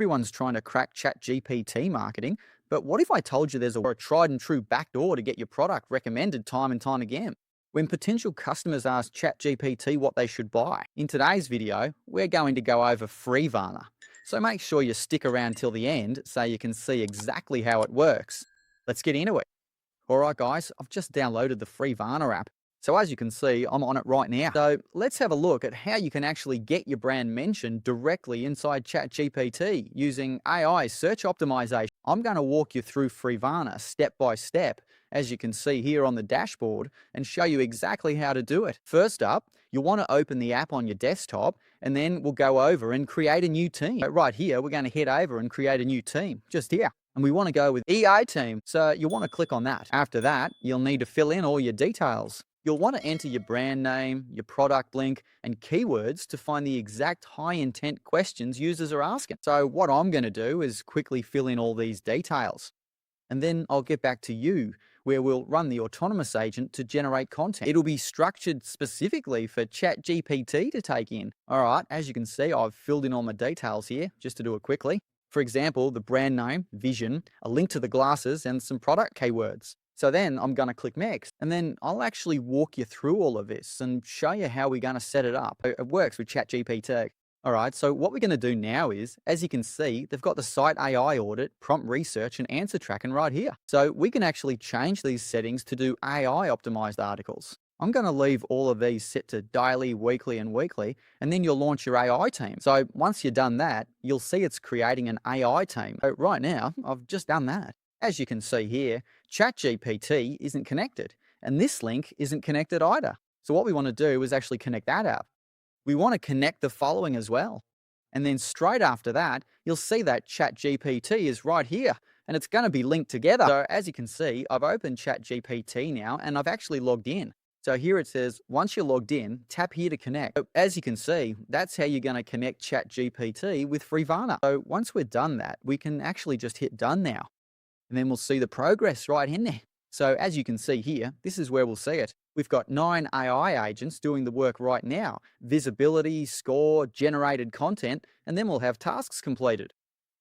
Everyone's trying to crack ChatGPT marketing, but what if I told you there's a tried and true backdoor to get your product recommended time and time again? When potential customers ask ChatGPT what they should buy, in today's video, we're going to go over Freevana. So make sure you stick around till the end so you can see exactly how it works. Let's get into it. Alright guys, I've just downloaded the Freevana app. So as you can see, I'm on it right now. So let's have a look at how you can actually get your brand mentioned directly inside ChatGPT using AI search optimization. I'm going to walk you through Freevana step by step, as you can see here on the dashboard, and show you exactly how to do it. First up, you'll want to open the app on your desktop, and then we'll go over and create a new team. Right here, we're going to head over and create a new team, just here. And we want to go with EA team, so you'll want to click on that. After that, you'll need to fill in all your details. You'll want to enter your brand name, your product link, and keywords to find the exact high intent questions users are asking. So what I'm going to do is quickly fill in all these details. And then I'll get back to you, where we'll run the autonomous agent to generate content. It'll be structured specifically for ChatGPT to take in. All right, as you can see, I've filled in all my details here, just to do it quickly. For example, the brand name, vision, a link to the glasses, and some product keywords. So then I'm going to click next, and then I'll actually walk you through all of this and show you how we're going to set it up. It works with ChatGPT. All right, so what we're going to do now is, as you can see, they've got the site AI audit, prompt research, and answer tracking right here. So we can actually change these settings to do AI optimized articles. I'm going to leave all of these set to daily, weekly, and weekly, and then you'll launch your AI team. So once you've done that, you'll see it's creating an AI team. So right now, I've just done that. As you can see here, ChatGPT isn't connected, and this link isn't connected either. So what we want to do is actually connect that up. We want to connect the following as well. And then straight after that, you'll see that ChatGPT is right here, and it's going to be linked together. So as you can see, I've opened ChatGPT now, and I've actually logged in. So here it says, once you're logged in, tap here to connect. So as you can see, that's how you're going to connect ChatGPT with Freevana. So once we're done that, we can actually just hit done now. And then we'll see the progress right in there. So as you can see here, this is where we'll see it. We've got 9 AI agents doing the work right now. Visibility, score, generated content, and then we'll have tasks completed.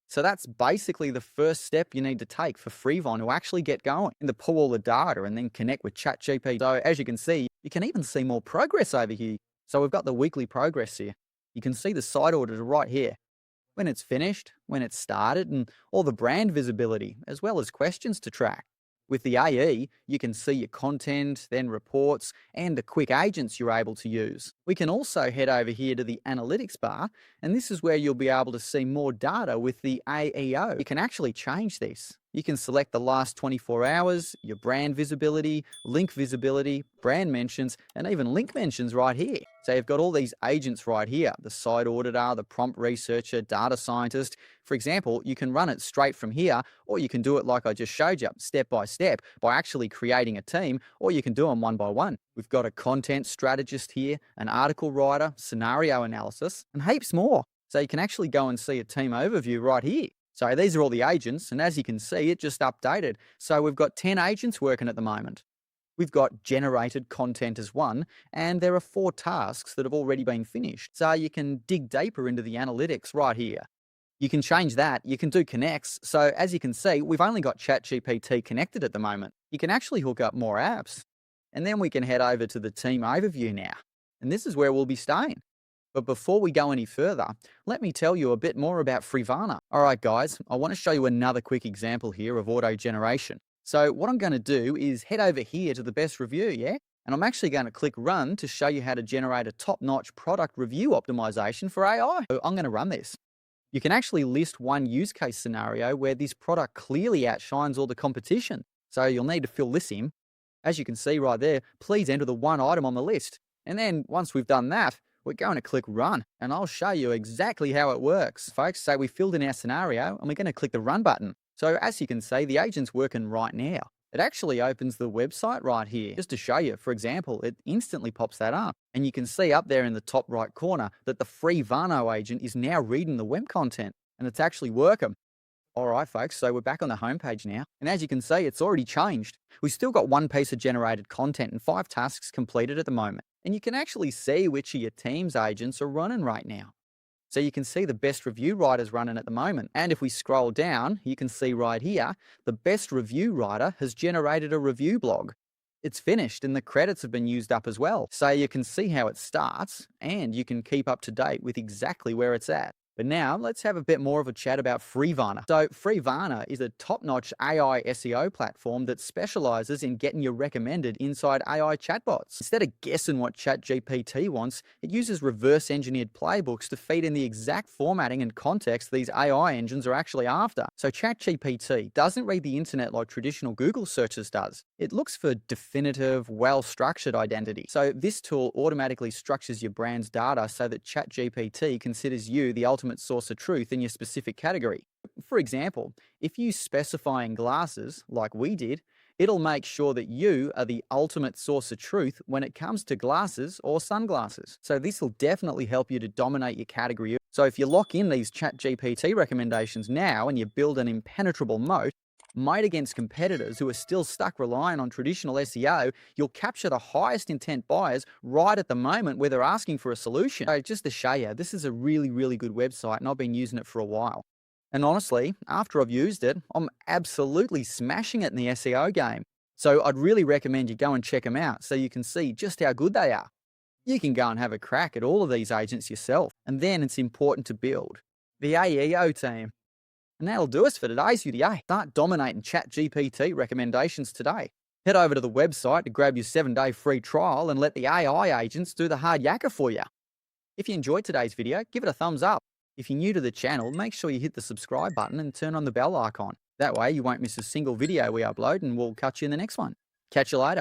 So that's basically the first step you need to take for Freevana to actually get going and to pull all the data and then connect with ChatGPT. So as you can see, you can even see more progress over here. So we've got the weekly progress here. You can see the site auditor right here. When it's finished, when it's started, and all the brand visibility, as well as questions to track. With the AE, you can see your content, then reports, and the quick agents you're able to use. We can also head over here to the analytics bar, and this is where you'll be able to see more data with the AEO. You can actually change this. You can select the last 24 hours, your brand visibility, link visibility, brand mentions, and even link mentions right here. So you've got all these agents right here, the site auditor, the prompt researcher, data scientist. For example, you can run it straight from here, or you can do it like I just showed you, step by actually creating a team, or you can do them one by one. We've got a content strategist here, an article writer, scenario analysis, and heaps more. So you can actually go and see a team overview right here. So these are all the agents, and as you can see, it just updated. So we've got 10 agents working at the moment. We've got generated content as one, and there are 4 tasks that have already been finished. So you can dig deeper into the analytics right here. You can change that. You can do connects. So as you can see, we've only got ChatGPT connected at the moment. You can actually hook up more apps. And then we can head over to the team overview now. And this is where we'll be staying. But before we go any further, let me tell you a bit more about Freevana. All right, guys, I want to show you another quick example here of auto generation. So what I'm going to do is head over here to the best review, yeah? And I'm actually going to click run to show you how to generate a top-notch product review optimization for AI. So I'm going to run this. You can actually list one use case scenario where this product clearly outshines all the competition. So you'll need to fill this in. As you can see right there, please enter the one item on the list. And then once we've done that, we're going to click run, and I'll show you exactly how it works. Folks, so we filled in our scenario, and we're going to click the run button. So as you can see, the agent's working right now. It actually opens the website right here. Just to show you, for example, it instantly pops that up. And you can see up there in the top right corner that the Freevana agent is now reading the web content, and it's actually working. All right, folks, so we're back on the homepage now. And as you can see, it's already changed. We've still got 1 piece of generated content and 5 tasks completed at the moment. And you can actually see which of your team's agents are running right now. So you can see the best review writers running at the moment. And if we scroll down, you can see right here, the best review writer has generated a review blog. It's finished and the credits have been used up as well. So you can see how it starts and you can keep up to date with exactly where it's at. But now let's have a bit more of a chat about Freevana. So Freevana is a top-notch AI SEO platform that specializes in getting you recommended inside AI chatbots. Instead of guessing what ChatGPT wants, it uses reverse-engineered playbooks to feed in the exact formatting and context these AI engines are actually after. So ChatGPT doesn't read the internet like traditional Google searches does. It looks for definitive, well-structured identity. So this tool automatically structures your brand's data so that ChatGPT considers you the ultimate source of truth in your specific category. For example, if you specify in glasses, like we did, it'll make sure that you are the ultimate source of truth when it comes to glasses or sunglasses. So this will definitely help you to dominate your category. So if you lock in these ChatGPT recommendations now and you build an impenetrable moat against competitors who are still stuck relying on traditional SEO, you'll capture the highest intent buyers right at the moment where they're asking for a solution. So just to show you, this is a really, really good website and I've been using it for a while. And honestly, after I've used it, I'm absolutely smashing it in the SEO game. So I'd really recommend you go and check them out so you can see just how good they are. You can go and have a crack at all of these agents yourself. And then it's important to build the AEO team. And that'll do us for today's video. Start dominating ChatGPT recommendations today. Head over to the website to grab your 7-day free trial and let the AI agents do the hard yakka for you. If you enjoyed today's video, give it a thumbs up. If you're new to the channel, make sure you hit the subscribe button and turn on the bell icon. That way you won't miss a single video we upload and we'll catch you in the next one. Catch you later.